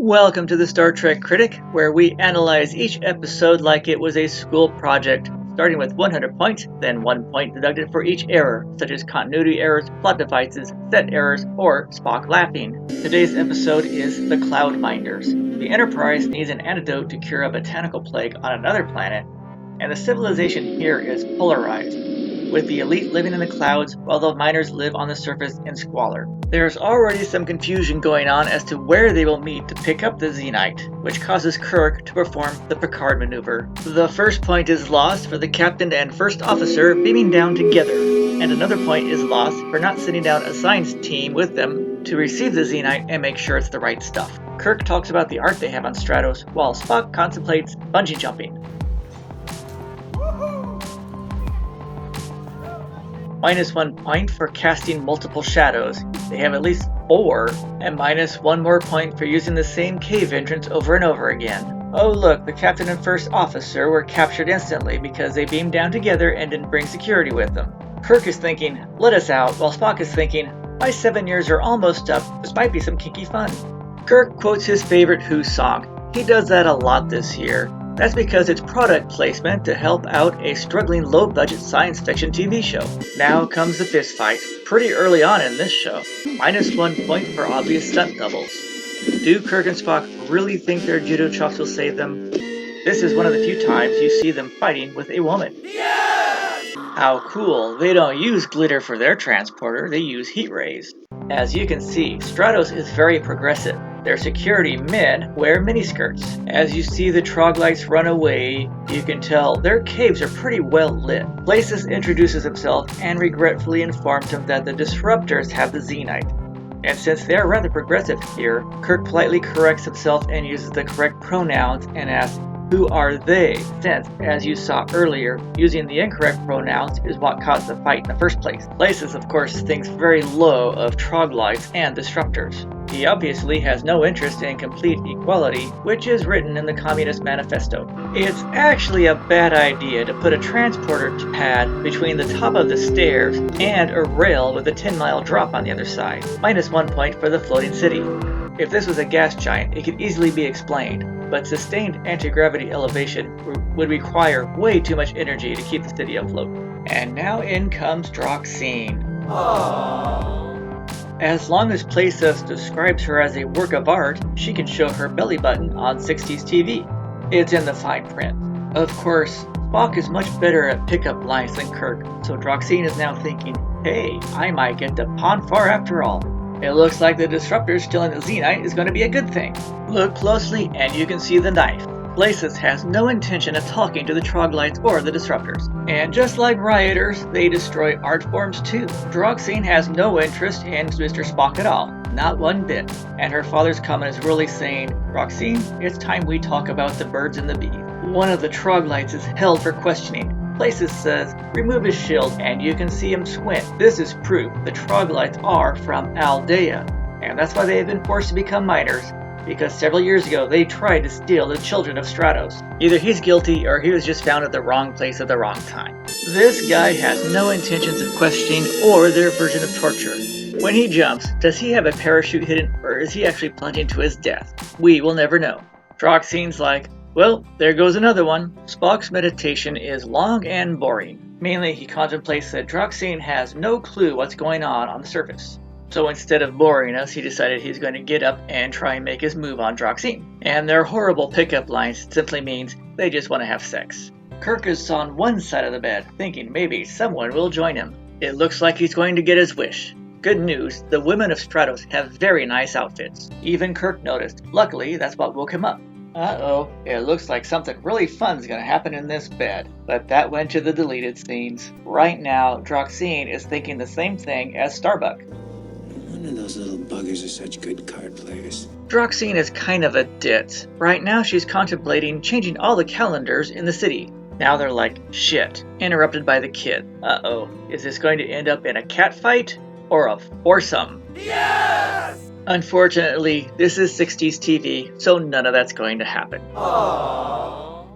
Welcome to the Star Trek Critic, where we analyze each episode like it was a school project, starting with 100 points, then 1 point deducted for each error, such as continuity errors, plot devices, set errors, or Spock laughing. Today's episode is The Cloud Minders. The Enterprise needs an antidote to cure a botanical plague on another planet, and the civilization here is polarized, with the elite living in the clouds while the miners live on the surface in squalor. There's already some confusion going on as to where they will meet to pick up the Xenite, which causes Kirk to perform the Picard maneuver. The first point is lost for the captain and first officer beaming down together, and another point is lost for not sitting down a science team with them to receive the Xenite and make sure it's the right stuff. Kirk talks about the art they have on Stratos, while Spock contemplates bungee jumping. -1 point for casting multiple shadows. They have at least 4, and -1 more point for using the same cave entrance over and over again. Oh look, the captain and first officer were captured instantly because they beamed down together and didn't bring security with them. Kirk is thinking, let us out, while Spock is thinking, my 7 years are almost up, this might be some kinky fun. Kirk quotes his favorite Who song. He does that a lot this year. That's because it's product placement to help out a struggling low-budget science fiction TV show. Now comes the fist fight, pretty early on in this show. -1 point for obvious stunt doubles. Do Kirk and Spock really think their judo chops will save them? This is one of the few times you see them fighting with a woman. Yes! How cool, they don't use glitter for their transporter, they use heat rays. As you can see, Stratos is very progressive. Their security men wear miniskirts. As you see the troglodytes run away, you can tell their caves are pretty well lit. Places introduces himself and regretfully informs him that the disruptors have the Xenite. And since they're rather progressive here, Kirk politely corrects himself and uses the correct pronouns and asks, who are they? Since, as you saw earlier, using the incorrect pronouns is what caused the fight in the first place. Places, of course, thinks very low of troglodytes and disruptors. He obviously has no interest in complete equality, which is written in the Communist Manifesto. It's actually a bad idea to put a transporter pad between the top of the stairs and a rail with a 10-mile drop on the other side. -1 point for the floating city. If this was a gas giant, it could easily be explained, but sustained anti-gravity elevation would require way too much energy to keep the city afloat. And now in comes Droxine. As long as Playsus describes her as a work of art, she can show her belly button on 60s TV. It's in the fine print. Of course, Spock is much better at pickup lines than Kirk, so Droxine is now thinking, hey, I might get to Pon Farr after all. It looks like the disruptor stealing the Xenite is going to be a good thing. Look closely and you can see the knife. Playsus has no intention of talking to the troglodytes or the disruptors. And just like rioters, they destroy art forms too. Droxine has no interest in Mr. Spock at all. Not one bit. And her father's comment is really saying, Droxine, it's time we talk about the birds and the bees. One of the troglodytes is held for questioning. Playsus says, remove his shield and you can see him squint. This is proof the troglodytes are from Aldea. And that's why they have been forced to become miners. Because several years ago they tried to steal the children of Stratos. Either he's guilty or he was just found at the wrong place at the wrong time. This guy has no intentions of questioning or their version of torture. When he jumps, does he have a parachute hidden or is he actually plunging to his death? We will never know. Droxine's like, well, there goes another one. Spock's meditation is long and boring. Mainly he contemplates that Droxine has no clue what's going on the surface. So instead of boring us, he decided he's going to get up and try and make his move on Droxine. And their horrible pickup lines simply means they just want to have sex. Kirk is on one side of the bed, thinking maybe someone will join him. It looks like he's going to get his wish. Good news, the women of Stratos have very nice outfits. Even Kirk noticed. Luckily, that's what woke him up. Uh-oh, it looks like something really fun's gonna happen in this bed. But that went to the deleted scenes. Right now, Droxine is thinking the same thing as Starbuck. None of those little buggers are such good card players. Droxine is kind of a ditz. Right now she's contemplating changing all the calendars in the city. Now they're like, shit, interrupted by the kid. Uh-oh, is this going to end up in a cat fight or a foursome? Yes! Unfortunately, this is 60s TV, so none of that's going to happen. Aww.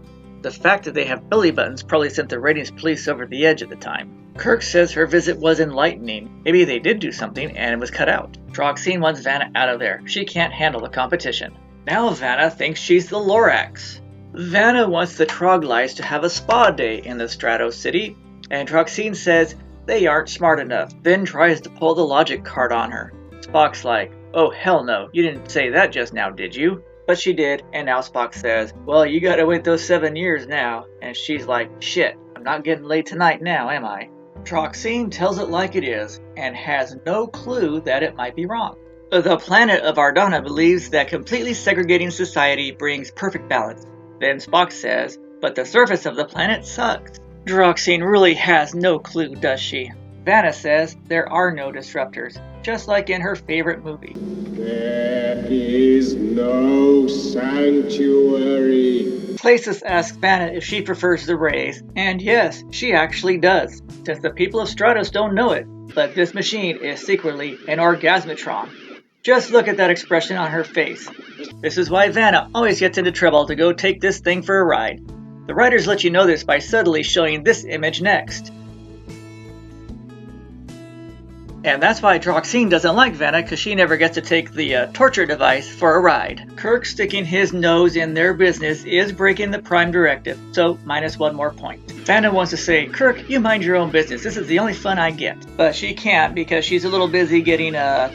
The fact that they have belly buttons probably sent the ratings police over the edge at the time. Kirk says her visit was enlightening. Maybe they did do something and it was cut out. Droxine wants Vanna out of there. She can't handle the competition. Now Vanna thinks she's the Lorax. Vanna wants the troglodytes to have a spa day in the Strato City, and Troxine says they aren't smart enough, then tries to pull the logic card on her. Spock's like, oh hell no, you didn't say that just now, did you? But she did, and now Spock says, well, you gotta wait those 7 years now. And she's like, shit, I'm not getting laid tonight now, am I? Troxine tells it like it is, and has no clue that it might be wrong. The planet of Ardana believes that completely segregating society brings perfect balance. Then Spock says, but the surface of the planet sucks. Troxine really has no clue, does she? Vanna says there are no disruptors, just like in her favorite movie. There is no sanctuary. Places asks Vanna if she prefers the rays, and yes, she actually does, since the people of Stratos don't know it, but this machine is secretly an orgasmatron. Just look at that expression on her face. This is why Vanna always gets into trouble to go take this thing for a ride. The writers let you know this by subtly showing this image next. And that's why Troxine doesn't like Vanna, because she never gets to take the torture device for a ride. Kirk sticking his nose in their business is breaking the Prime Directive, so -1 more point. Vanna wants to say, Kirk, you mind your own business, this is the only fun I get. But she can't because she's a little busy getting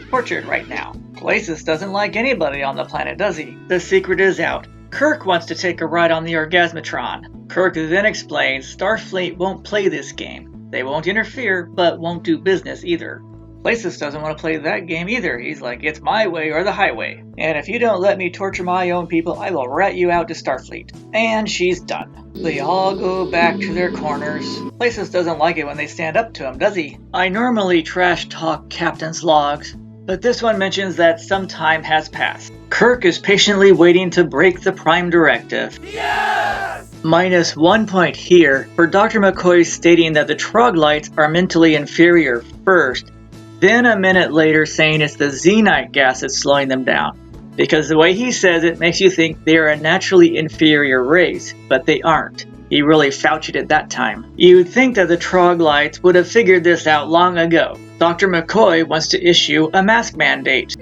tortured right now. Places doesn't like anybody on the planet, does he? The secret is out. Kirk wants to take a ride on the Orgasmatron. Kirk then explains Starfleet won't play this game. They won't interfere, but won't do business either. Places doesn't want to play that game either. He's like, it's my way or the highway. And if you don't let me torture my own people, I will rat you out to Starfleet. And she's done. They all go back to their corners. Places doesn't like it when they stand up to him, does he? I normally trash talk captain's logs, but this one mentions that some time has passed. Kirk is patiently waiting to break the Prime Directive. Yes! -1 point here for Dr. McCoy stating that the troglodytes are mentally inferior first, then a minute later saying it's the Xenite gas that's slowing them down. Because the way he says it makes you think they are a naturally inferior race, but they aren't. He really fouched it that time. You'd think that the troglodytes would have figured this out long ago. Dr. McCoy wants to issue a mask mandate.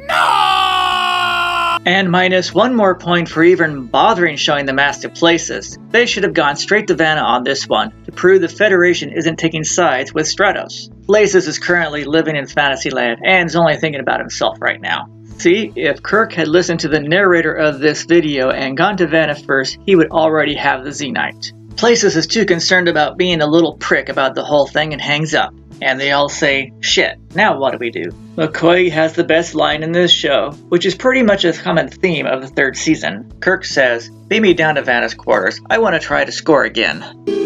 And -1 more point for even bothering showing the mask to Places. They should have gone straight to Vanna on this one, to prove the Federation isn't taking sides with Stratos. Places is currently living in Fantasyland, and is only thinking about himself right now. See, if Kirk had listened to the narrator of this video and gone to Vanna first, he would already have the Xenite. Places is too concerned about being a little prick about the whole thing and hangs up. And they all say, shit, now what do we do? McCoy has the best line in this show, which is pretty much a common theme of the 3rd season. Kirk says, beam me down to Vanna's quarters, I want to try to score again.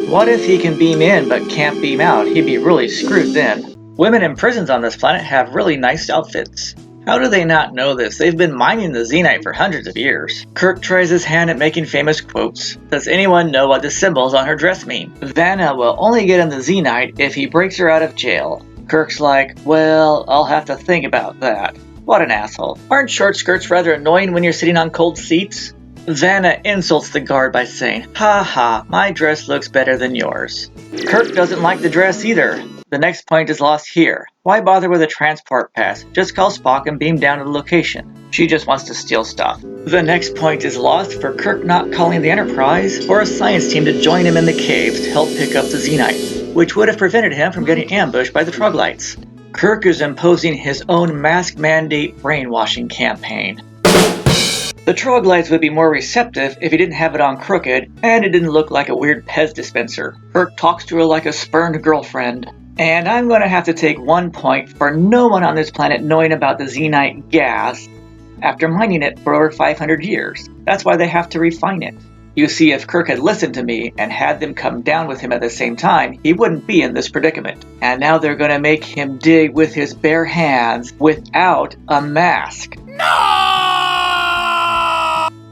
What if he can beam in but can't beam out? He'd be really screwed then. Women in prisons on this planet have really nice outfits. How do they not know this? They've been mining the Xenite for hundreds of years. Kirk tries his hand at making famous quotes. Does anyone know what the symbols on her dress mean? Vanna will only get in the Xenite if he breaks her out of jail. Kirk's like, well, I'll have to think about that. What an asshole. Aren't short skirts rather annoying when you're sitting on cold seats? Vanna insults the guard by saying, ha ha, my dress looks better than yours. Kirk doesn't like the dress either. The next point is lost here. Why bother with a transport pass? Just call Spock and beam down to the location. She just wants to steal stuff. The next point is lost for Kirk not calling the Enterprise or a science team to join him in the caves to help pick up the Xenite, which would have prevented him from getting ambushed by the troglodytes. Kirk is imposing his own mask mandate brainwashing campaign. The troglodytes would be more receptive if he didn't have it on crooked and it didn't look like a weird Pez dispenser. Kirk talks to her like a spurned girlfriend. And I'm going to have to take 1 point for no one on this planet knowing about the Xenite gas after mining it for over 500 years. That's why they have to refine it. You see, if Kirk had listened to me and had them come down with him at the same time, he wouldn't be in this predicament. And now they're going to make him dig with his bare hands without a mask.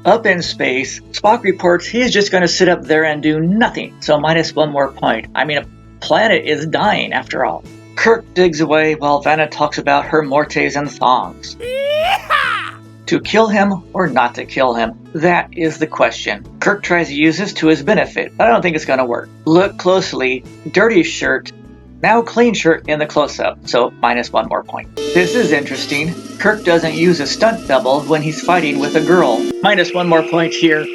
Up in space, Spock reports he's just going to sit up there and do nothing, so -1 more point. I mean, a planet is dying after all. Kirk digs away while Vanna talks about her mortes and thongs. To kill him or not to kill him? That is the question. Kirk tries to use this to his benefit, but I don't think it's going to work. Look closely. Dirty shirt Now clean shirt in the close-up, so -1 more point. This is interesting. Kirk doesn't use a stunt double when he's fighting with a girl. -1 more point here.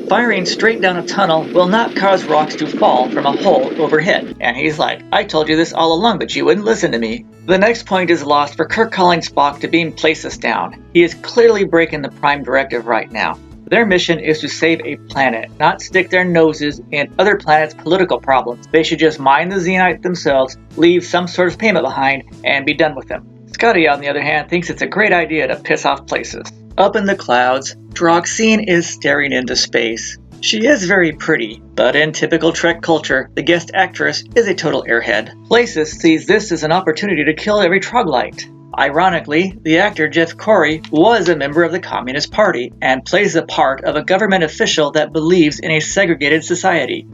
Firing straight down a tunnel will not cause rocks to fall from a hole overhead. And he's like, I told you this all along, but you wouldn't listen to me. The next point is lost for Kirk calling Spock to beam Places down. He is clearly breaking the Prime Directive right now. Their mission is to save a planet, not stick their noses in other planets' political problems. They should just mine the Xenite themselves, leave some sort of payment behind, and be done with them. Scotty, on the other hand, thinks it's a great idea to piss off Places. Up in the clouds, Droxine is staring into space. She is very pretty, but in typical Trek culture, the guest actress is a total airhead. Places sees this as an opportunity to kill every troglodyte. Ironically, the actor Jeff Corey was a member of the Communist Party and plays the part of a government official that believes in a segregated society.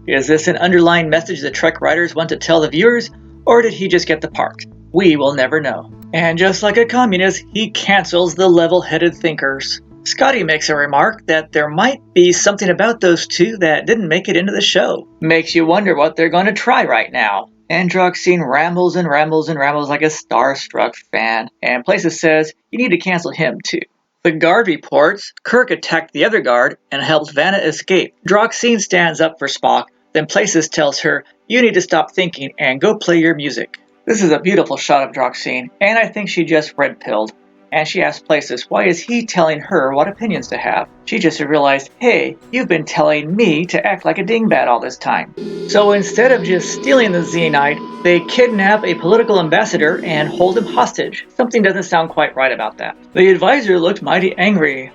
Is this an underlying message the Trek writers want to tell the viewers, or did he just get the part? We will never know. And just like a communist, he cancels the level-headed thinkers. Scotty makes a remark that there might be something about those two that didn't make it into the show. Makes you wonder what they're going to try right now. And Droxine rambles and rambles and rambles like a starstruck fan, and Places says you need to cancel him too. The guard reports Kirk attacked the other guard and helped Vanna escape. Droxine stands up for Spock, then Places tells her, you need to stop thinking and go play your music. This is a beautiful shot of Droxine, and I think she just red-pilled. And she asks Places, why is he telling her what opinions to have? She just realized, hey, you've been telling me to act like a dingbat all this time. So instead of just stealing the Xenite, they kidnap a political ambassador and hold him hostage. Something doesn't sound quite right about that. The advisor looked mighty angry.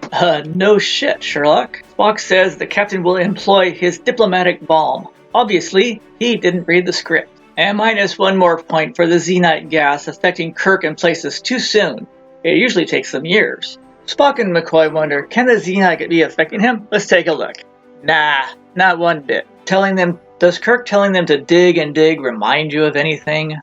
No shit, Sherlock. Spock says the captain will employ his diplomatic balm. Obviously, he didn't read the script. And -1 more point for the Xenite gas affecting Kirk and Places too soon. It usually takes them years. Spock and McCoy wonder, can the Xenite be affecting him? Let's take a look. Nah, not one bit. Does Kirk telling them to dig and dig remind you of anything?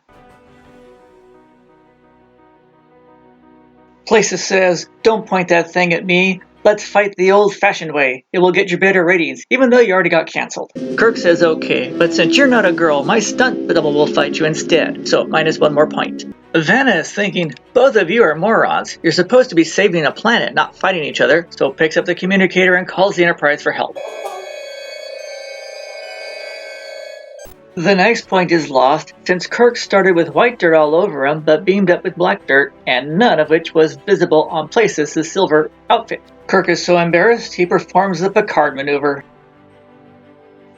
Places says, don't point that thing at me. Let's fight the old-fashioned way. It will get you better ratings, even though you already got canceled. Kirk says okay, but since you're not a girl, my stunt double will fight you instead, so -1 more point. Vanna is thinking, both of you are morons. You're supposed to be saving a planet, not fighting each other, so picks up the communicator and calls the Enterprise for help. The next point is lost since Kirk started with white dirt all over him but beamed up with black dirt, and none of which was visible on Places' silver outfit. Kirk is so embarrassed he performs the Picard maneuver.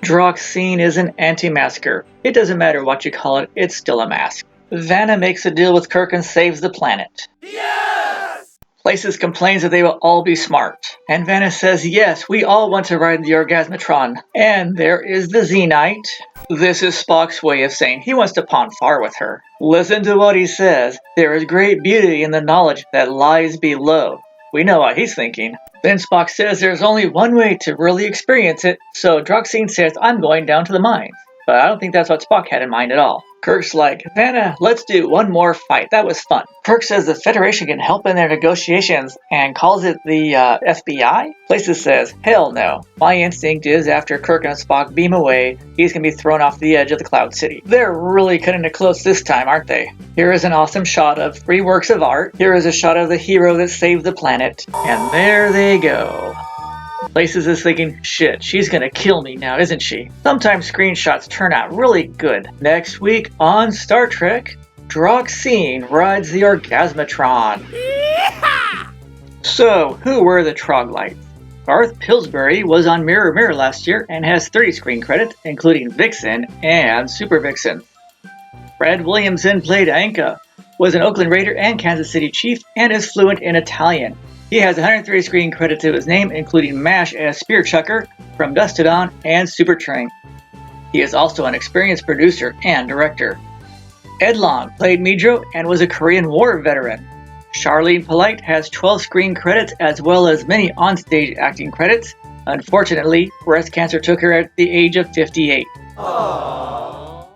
Droxine is an anti-masker. It doesn't matter what you call it, it's still a mask. Vanna makes a deal with Kirk and saves the planet. Yes! Places complains that they will all be smart. And Vanna says, yes, we all want to ride the Orgasmatron. And there is the Xenite. This is Spock's way of saying he wants to pawn far with her. Listen to what he says. There is great beauty in the knowledge that lies below. We know what he's thinking. Then Spock says there's only one way to really experience it, so Droxine says I'm going down to the mines. But I don't think that's what Spock had in mind at all. Kirk's like, Vanna, let's do one more fight. That was fun. Kirk says the Federation can help in their negotiations and calls it the FBI? Places says, hell no. My instinct is after Kirk and Spock beam away, he's going to be thrown off the edge of the Cloud City. They're really cutting it close this time, aren't they? Here is an awesome shot of 3 works of art. Here is a shot of the hero that saved the planet. And there they go. Places is thinking, shit, she's gonna kill me now, isn't she? Sometimes screenshots turn out really good. Next week on Star Trek, Droxine rides the Orgasmatron. Yeehaw! So, who were the troglodytes? Garth Pillsbury was on Mirror Mirror last year and has 30 screen credits, including Vixen and Super Vixen. Fred Williamson played Anka, was an Oakland Raider and Kansas City Chief, and is fluent in Italian. He has 103 screen credits to his name, including MASH as Spear Chucker, From Dusk to Dawn, and Super Train. He is also an experienced producer and director. Ed Long played Midro and was a Korean War veteran. Charlene Polite has 12 screen credits as well as many onstage acting credits. Unfortunately, breast cancer took her at the age of 58. Aww.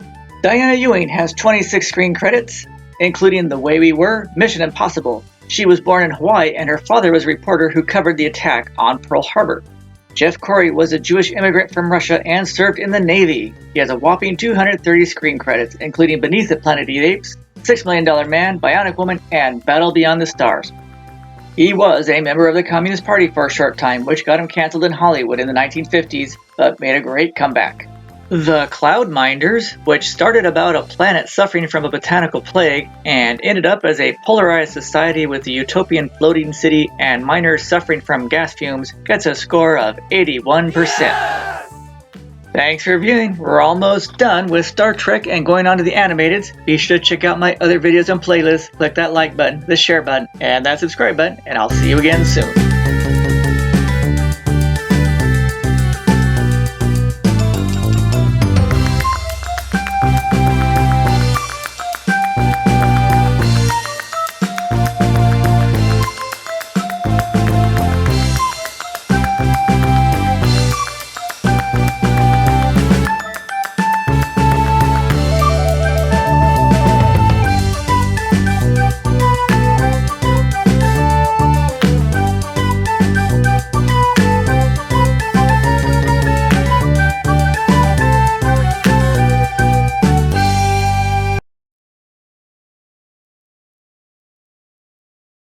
Diana Ewing has 26 screen credits, including The Way We Were, Mission Impossible. She was born in Hawaii and her father was a reporter who covered the attack on Pearl Harbor. Jeff Corey was a Jewish immigrant from Russia and served in the Navy. He has a whopping 230 screen credits, including Beneath the Planet of the Apes, $6 Million Man, Bionic Woman, and Battle Beyond the Stars. He was a member of the Communist Party for a short time, which got him canceled in Hollywood in the 1950s, but made a great comeback. The Cloudminders, which started about a planet suffering from a botanical plague and ended up as a polarized society with a utopian floating city and miners suffering from gas fumes, gets a score of 81%. Thanks for viewing. We're almost done with Star Trek and going on to the animateds. Be sure to check out my other videos and playlists. Click that like button, the share button, and that subscribe button, and I'll see you again soon.